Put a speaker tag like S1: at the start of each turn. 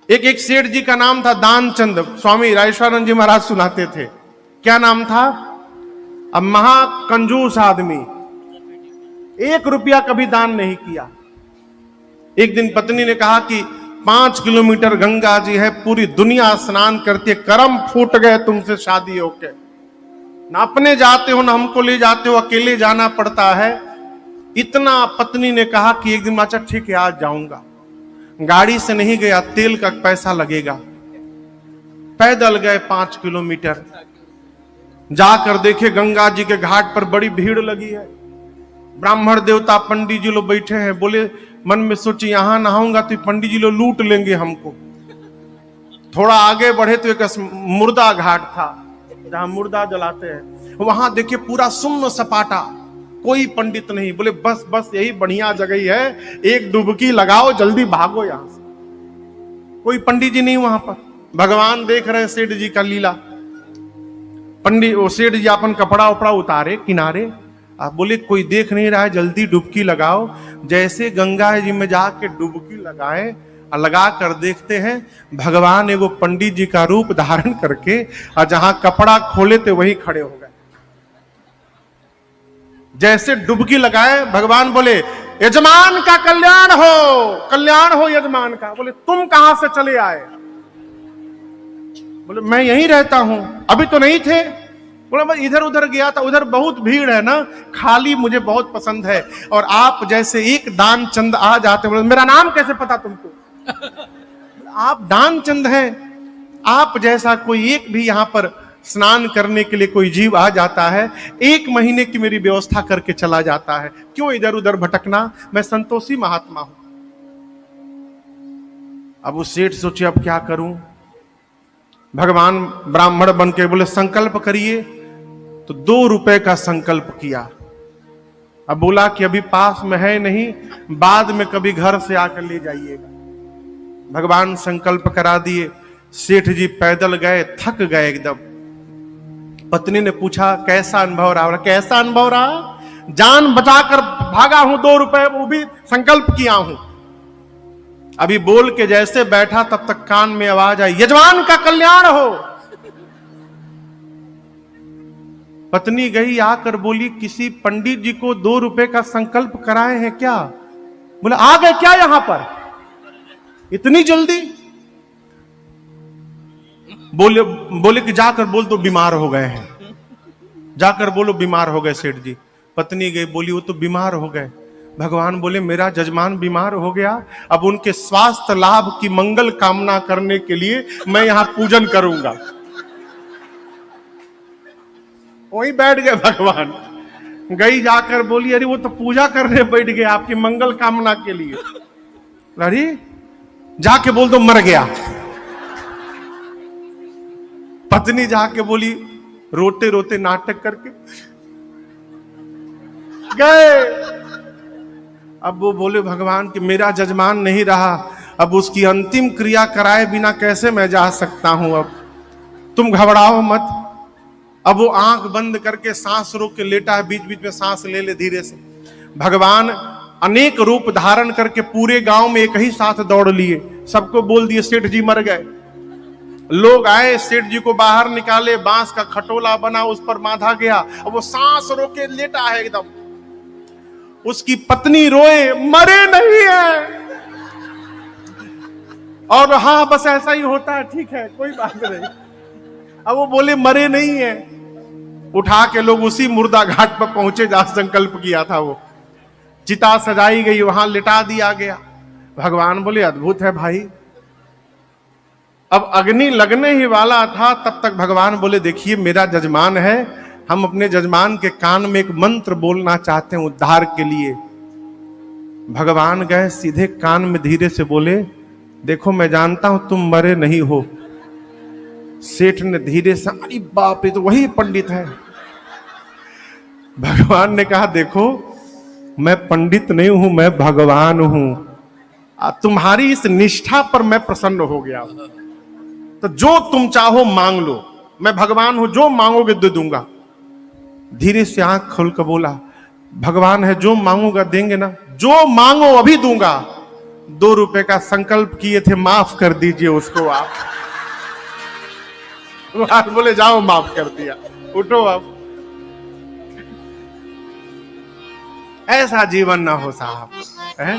S1: एक सेठ जी का नाम था दानचंद। स्वामी राजेश्वरानंद जी महाराज सुनाते थे। क्या नाम था? अब महाकंजूस आदमी, 1 रुपया कभी दान नहीं किया। एक दिन पत्नी ने कहा कि 5 किलोमीटर गंगा जी है, पूरी दुनिया स्नान करती है, करम फूट गए तुमसे शादी होके, ना अपने जाते हो ना हमको ले जाते हो, अकेले जाना पड़ता है। इतना पत्नी ने कहा कि एक दिन अच्छा ठीक है आज जाऊंगा। गाड़ी से नहीं गया, तेल का पैसा लगेगा। पैदल गए 5 किलोमीटर, जाकर देखे गंगा जी के घाट पर बड़ी भीड़ लगी है। ब्राह्मण देवता पंडित जी लोग बैठे हैं। बोले मन में सोचे यहां नहाऊंगा तो पंडित जी लोग लूट लेंगे हमको। थोड़ा आगे बढ़े तो एक मुर्दा घाट था जहां मुर्दा जलाते हैं। वहां देखिए पूरा सुन्न सपाटा, कोई पंडित नहीं। बोले बस बस यही बढ़िया जगह है, एक डुबकी लगाओ जल्दी भागो यहां से। कोई पंडित जी नहीं वहां पर। भगवान देख रहे सेठ जी का लीला। पंडित वो सेठ जी अपन कपड़ा उपड़ा उतारे किनारे। आप बोले कोई देख नहीं रहा है, जल्दी डुबकी लगाओ। जैसे गंगा जी में जाके डुबकी लगाए और लगा कर देखते हैं भगवान एगो पंडित जी का रूप धारण करके, और जहां कपड़ा खोले थे वही खड़े हो गए। जैसे डुबकी लगाए भगवान बोले यजमान का कल्याण हो यजमान का। बोले तुम कहां से चले आए? बोले मैं यहीं रहता हूं, अभी तो नहीं थे। बोला मैं इधर उधर गया था, उधर बहुत भीड़ है ना, खाली मुझे बहुत पसंद है। और आप जैसे एक दानचंद आ जाते। बोले मेरा नाम कैसे पता तुमको? आप दानचंद हैं। आप जैसा कोई एक भी यहां पर स्नान करने के लिए कोई जीव आ जाता है, 1 महीने की मेरी व्यवस्था करके चला जाता है। क्यों इधर उधर भटकना? मैं संतोषी महात्मा हूं। अब वो सेठ सोचे अब क्या करूं। भगवान ब्राह्मण बन के बोले संकल्प करिए। तो 2 रुपए का संकल्प किया। अब बोला कि अभी पास में है नहीं, बाद में कभी घर से आकर ले जाइएगा। भगवान संकल्प करा दिए। सेठ जी पैदल गए, थक गए एकदम। पत्नी ने पूछा कैसा अनुभव रहा? कैसा अनुभव रहा? जान बचाकर भागा हूं, 2 रुपए वो भी संकल्प किया हूं। अभी बोल के जैसे बैठा तब तक कान में आवाज आई यजमान का कल्याण हो। पत्नी गई आकर बोली किसी पंडित जी को 2 रुपए का संकल्प कराए हैं क्या? बोले आ गए क्या यहां पर इतनी जल्दी? बोले कि जाकर बोल दो बीमार हो गए हैं। जाकर बोलो बीमार हो गए सेठ जी। पत्नी गई, बोली वो तो बीमार हो गए। भगवान बोले मेरा जजमान बीमार हो गया, अब उनके स्वास्थ्य लाभ की मंगल कामना करने के लिए मैं यहां पूजन करूंगा। वहीं बैठ गए भगवान। गई जाकर बोली अरे वो तो पूजा करने बैठ गए आपकी मंगल कामना के लिए। अरे जाके बोल दो मर गया। पत्नी जाके बोली रोते रोते नाटक करके गए। अब वो बोले भगवान कि मेरा जजमान नहीं रहा, अब उसकी अंतिम क्रिया कराए बिना कैसे मैं जा सकता हूं। अब तुम घबराओ मत। अब वो आंख बंद करके सांस रोक के लेटा है, बीच बीच में सांस ले ले धीरे से। भगवान अनेक रूप धारण करके पूरे गांव में एक ही साथ दौड़ लिए, सबको बोल दिए सेठ जी मर गए। लोग आए, सेठ जी को बाहर निकाले, बांस का खटोला बना उस पर बांधा गया। अब वो सांस रोके लेटा है एकदम। उसकी पत्नी रोए मरे नहीं है। और हाँ बस ऐसा ही होता है, ठीक है कोई बात नहीं। अब वो बोले मरे नहीं है। उठा के लोग उसी मुर्दा घाट पर पहुंचे जहां संकल्प किया था। वो चिता सजाई गई, वहां लिटा दिया गया। भगवान बोले अद्भुत है भाई। अब अग्नि लगने ही वाला था, तब तक भगवान बोले देखिए मेरा जजमान है, हम अपने जजमान के कान में एक मंत्र बोलना चाहते हैं उद्धार के लिए। भगवान गए सीधे कान में धीरे से बोले देखो मैं जानता हूं तुम मरे नहीं हो। सेठ ने धीरे से अरे बाप रे तो वही पंडित है। भगवान ने कहा देखो मैं पंडित नहीं हूं, मैं भगवान हूं। तुम्हारी इस निष्ठा पर मैं प्रसन्न हो गया। तो जो तुम चाहो मांग लो, मैं भगवान हूं, जो मांगोगे दे दूंगा। धीरे से आंख खोल कर बोला भगवान है जो मांगूंगा देंगे ना? जो मांगो अभी दूंगा। ₹2 का संकल्प किए थे, माफ कर दीजिए उसको आप। महाराज बोले जाओ, माफ कर दिया, उठो अब। ऐसा जीवन ना हो साहब, है?